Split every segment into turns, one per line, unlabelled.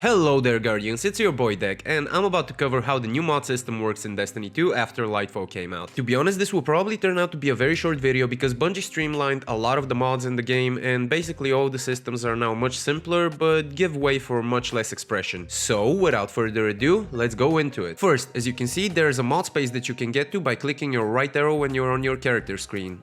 Hello there Guardians, it's your boy Deck, and I'm about to cover how the new mod system works in Destiny 2 after Lightfall came out. To be honest, this will probably turn out to be a very short video because Bungie streamlined a lot of the mods in the game and basically all the systems are now much simpler but give way for much less expression. So without further ado, let's go into it. First, as you can see, there's a mod space that you can get to by clicking your right arrow when you're on your character screen.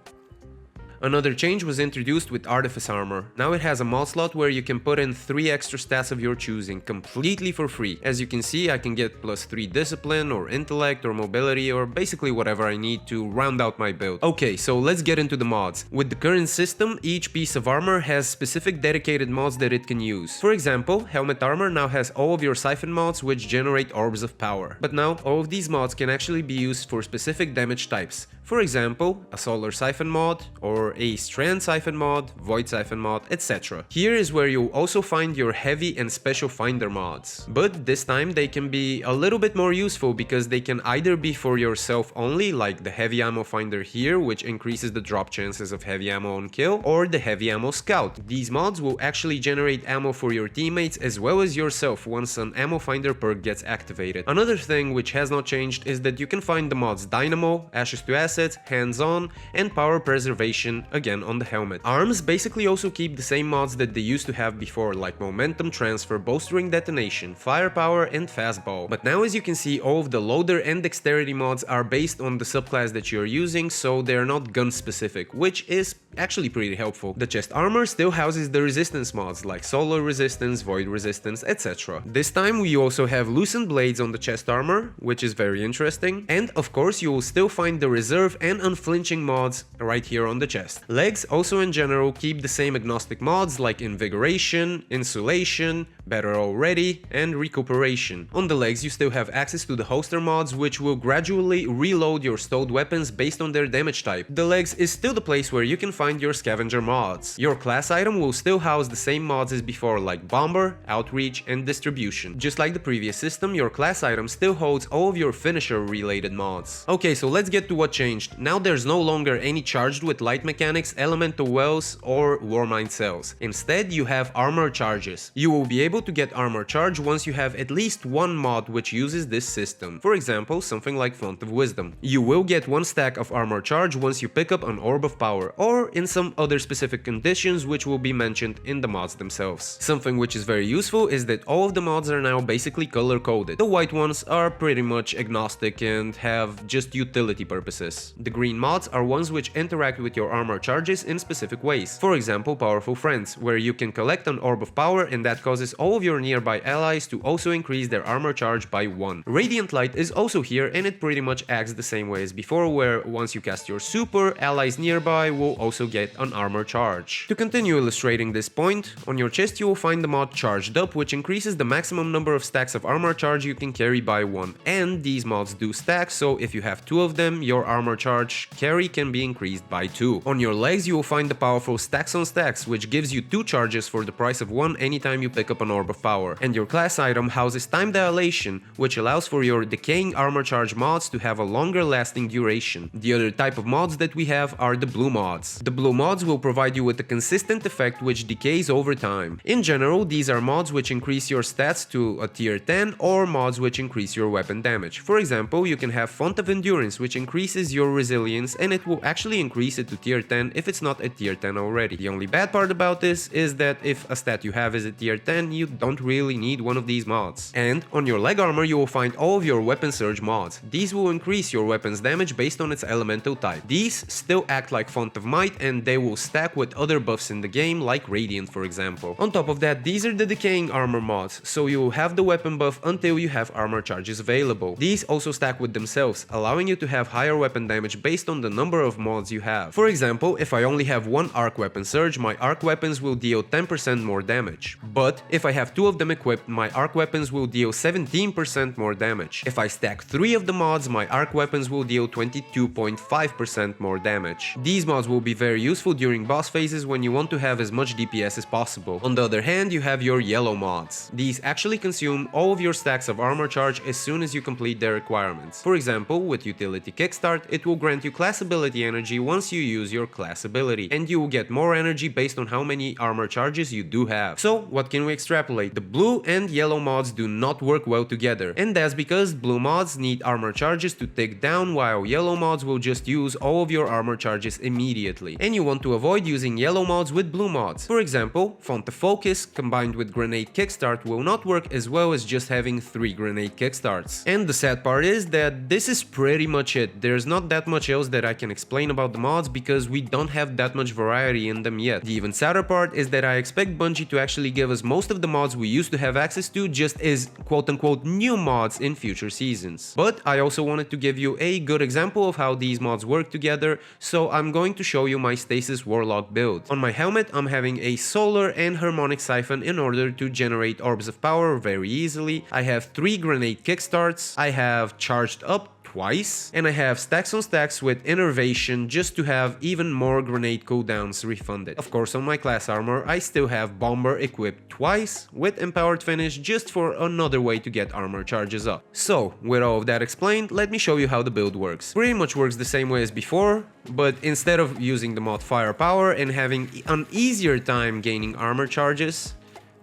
Another change was introduced with Artifice Armor. Now it has a mod slot where you can put in 3 extra stats of your choosing, completely for free. As you can see, I can get +3 discipline, or intellect, or mobility, or basically whatever I need to round out my build. Okay, so let's get into the mods. With the current system, each piece of armor has specific dedicated mods that it can use. For example, Helmet Armor now has all of your Siphon mods which generate orbs of power. But now, all of these mods can actually be used for specific damage types. For example, a Solar Siphon mod, or a Strand Siphon mod, Void Siphon mod, etc. Here is where you'll also find your Heavy and Special Finder mods. But this time they can be a little bit more useful because they can either be for yourself only, like the Heavy Ammo Finder here, which increases the drop chances of heavy ammo on kill, or the Heavy Ammo Scout. These mods will actually generate ammo for your teammates as well as yourself once an Ammo Finder perk gets activated. Another thing which has not changed is that you can find the mods Dynamo, Ashes to Assets, Hands-On, and Power Preservation again on the helmet. Arms basically also keep the same mods that they used to have before, like Momentum Transfer, Bolstering Detonation, Firepower, and Fastball. But now, as you can see, all of the Loader and Dexterity mods are based on the subclass that you're using, so they're not gun specific, which is actually pretty helpful. The chest armor still houses the resistance mods like Solar Resistance, Void Resistance, etc. This time we also have Loosened Blades on the chest armor, which is very interesting, and of course you will still find the Reserve and Unflinching mods right here on the chest. Legs also in general keep the same agnostic mods like Invigoration, Insulation, Better Already, and Recuperation. On the legs you still have access to the holster mods which will gradually reload your stowed weapons based on their damage type. The legs is still the place where you can find your scavenger mods. Your class item will still house the same mods as before like Bomber, Outreach, and Distribution. Just like the previous system, your class item still holds all of your finisher related mods. Okay, so let's get to what changed. Now there's no longer any charged with light mechanics, elemental wells, or Warmind cells. Instead, you have armor charges. You will be able to get armor charge once you have at least one mod which uses this system. For example, something like Font of Wisdom. You will get 1 stack of armor charge once you pick up an Orb of Power, or in some other specific conditions which will be mentioned in the mods themselves. Something which is very useful is that all of the mods are now basically color coded. The white ones are pretty much agnostic and have just utility purposes. The green mods are ones which interact with your armor charges in specific ways. For example, Powerful Friends, where you can collect an Orb of Power and that causes all of your nearby allies to also increase their armor charge by 1. Radiant Light is also here and it pretty much acts the same way as before, where once you cast your super, allies nearby will also get an armor charge. To continue illustrating this point, on your chest you will find the mod Charged Up, which increases the maximum number of stacks of armor charge you can carry by 1. And these mods do stack, so if you have 2 of them, your armor charge carry can be increased by 2. On your legs you will find the powerful Stacks on Stacks, which gives you 2 charges for the price of 1 anytime you pick up an Orb of Power. And your class item houses Time Dilation, which allows for your Decaying Armor Charge mods to have a longer lasting duration. The other type of mods that we have are the blue mods. The blue mods will provide you with a consistent effect which decays over time. In general, these are mods which increase your stats to a tier 10 or mods which increase your weapon damage. For example, you can have Font of Endurance, which increases your resilience and it will actually increase it to tier 10 if it's not at tier 10 already. The only bad part about this is that if a stat you have is at tier 10, you don't really need one of these mods. And on your leg armor you will find all of your Weapon Surge mods. These will increase your weapon's damage based on its elemental type. These still act like Font of Might and they will stack with other buffs in the game like Radiant for example. On top of that, these are the Decaying Armor mods, so you will have the weapon buff until you have armor charges available. These also stack with themselves, allowing you to have higher weapon damage based on the number of mods you have. For example, if I only have 1 Arc Weapon Surge, my Arc Weapons will deal 10% more damage. But if I have 2 of them equipped, my Arc Weapons will deal 17% more damage. If I stack 3 of the mods, my Arc Weapons will deal 22.5% more damage. These mods will be very useful during boss phases when you want to have as much DPS as possible. On the other hand, you have your yellow mods. These actually consume all of your stacks of armor charge as soon as you complete their requirements. For example, with Utility Kickstart, it will grant you class ability energy once you use your class ability, and you will get more energy based on how many armor charges you do have. So, what can we extract extrapolate, the blue and yellow mods do not work well together, and that's because blue mods need armor charges to tick down while yellow mods will just use all of your armor charges immediately, and you want to avoid using yellow mods with blue mods. For example, Font of Focus combined with Grenade Kickstart will not work as well as just having 3 Grenade Kickstarts. And the sad part is that this is pretty much it. There's not that much else that I can explain about the mods because we don't have that much variety in them yet. The even sadder part is that I expect Bungie to actually give us most of the mods we used to have access to just as quote-unquote new mods in future seasons. But I also wanted to give you a good example of how these mods work together, so I'm going to show you my Stasis Warlock build. On my helmet I'm having a Solar and Harmonic Siphon in order to generate Orbs of Power very easily. I have 3 Grenade Kickstarts, I have Charged Up twice, and I have stacks on stacks with Innervation just to have even more grenade cooldowns refunded. Of course, on my class armor I still have Bomber equipped twice with Empowered Finish just for another way to get armor charges up. So, with all of that explained, let me show you how the build works. Pretty much works the same way as before, but instead of using the mod Firepower and having an easier time gaining armor charges,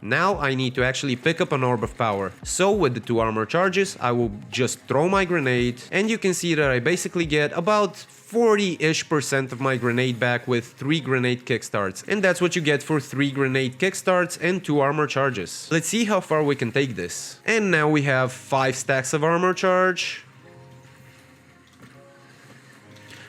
now I need to actually pick up an Orb of Power. So with the 2 armor charges, I will just throw my grenade, and you can see that I basically get about 40-ish% of my grenade back with 3 grenade kickstarts. And that's what you get for 3 grenade kickstarts and 2 armor charges. Let's see how far we can take this. And now we have 5 stacks of armor charge.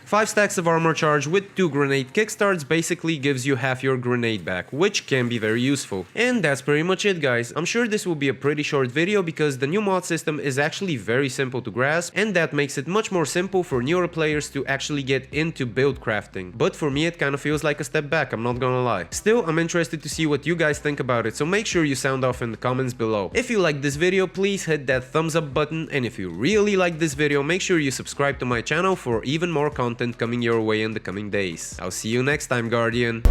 5 stacks of armor charge with 2 grenade kickstarts basically gives you half your grenade back, which can be very useful. And that's pretty much it, guys. I'm sure this will be a pretty short video because the new mod system is actually very simple to grasp, and that makes it much more simple for newer players to actually get into build crafting. But for me it kind of feels like a step back, I'm not gonna lie. Still, I'm interested to see what you guys think about it, so make sure you sound off in the comments below. If you like this video, please hit that thumbs up button, and if you really like this video, make sure you subscribe to my channel for even more content coming your way in the coming days. I'll see you next time, Guardian.